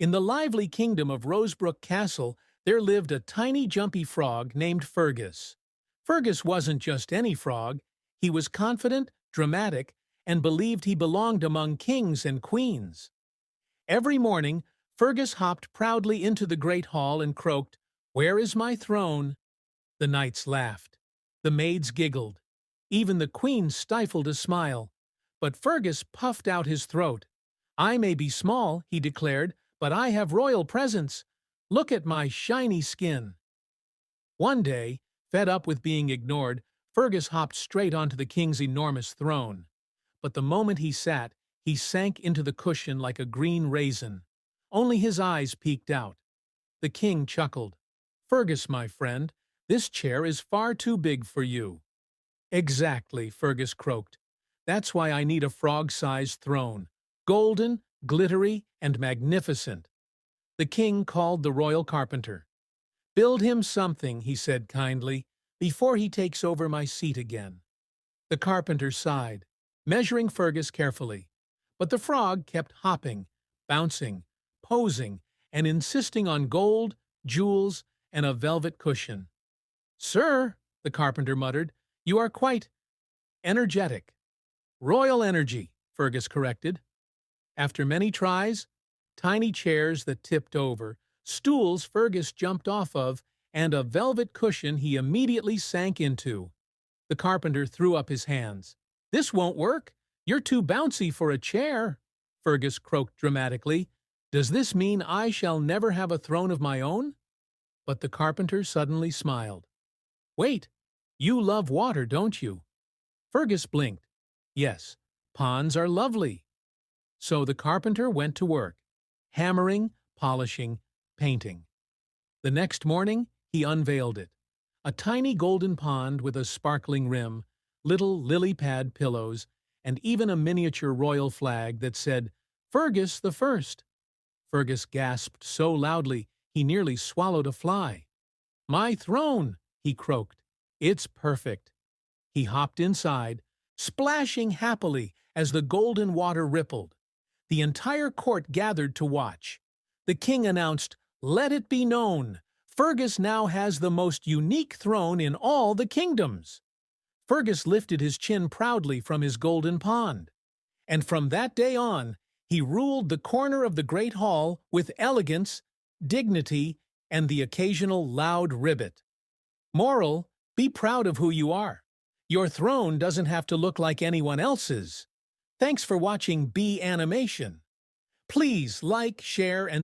In the lively kingdom of Rosebrook Castle, there lived a tiny jumpy frog named Fergus. Fergus wasn't just any frog. He was confident, dramatic, and believed he belonged among kings and queens. Every morning, Fergus hopped proudly into the great hall and croaked, "Where is my throne?" The knights laughed. The maids giggled. Even the queen stifled a smile. But Fergus puffed out his throat. "I may be small," he declared, "but I have royal presence. Look at my shiny skin." One day, fed up with being ignored, Fergus hopped straight onto the king's enormous throne. But the moment he sat, he sank into the cushion like a green raisin. Only his eyes peeked out. The king chuckled. "Fergus, my friend, this chair is far too big for you." "Exactly," Fergus croaked. "That's why I need a frog-sized throne. Golden, glittery, and magnificent." The king called the royal carpenter. "Build him something," he said kindly, "before he takes over my seat again." The carpenter sighed, measuring Fergus carefully. But the frog kept hopping, bouncing, posing, and insisting on gold, jewels, and a velvet cushion. "Sir," the carpenter muttered, "you are quite energetic." "Royal energy," Fergus corrected. After many tries, tiny chairs that tipped over, stools Fergus jumped off of, and a velvet cushion he immediately sank into. The carpenter threw up his hands. "This won't work. You're too bouncy for a chair," Fergus croaked dramatically. "Does this mean I shall never have a throne of my own?" But the carpenter suddenly smiled. "Wait, you love water, don't you?" Fergus blinked. "Yes, ponds are lovely." So the carpenter went to work, hammering, polishing, painting. The next morning, he unveiled it. A tiny golden pond with a sparkling rim, little lily-pad pillows, and even a miniature royal flag that said, "Fergus the First." Fergus gasped so loudly he nearly swallowed a fly. "My throne," he croaked. "It's perfect." He hopped inside, splashing happily as the golden water rippled. The entire court gathered to watch. The king announced, "Let it be known, Fergus now has the most unique throne in all the kingdoms." Fergus lifted his chin proudly from his golden pond. And from that day on, he ruled the corner of the great hall with elegance, dignity, and the occasional loud ribbit. Moral: be proud of who you are. Your throne doesn't have to look like anyone else's. Thanks for watching Bee Animation. Please like, share, and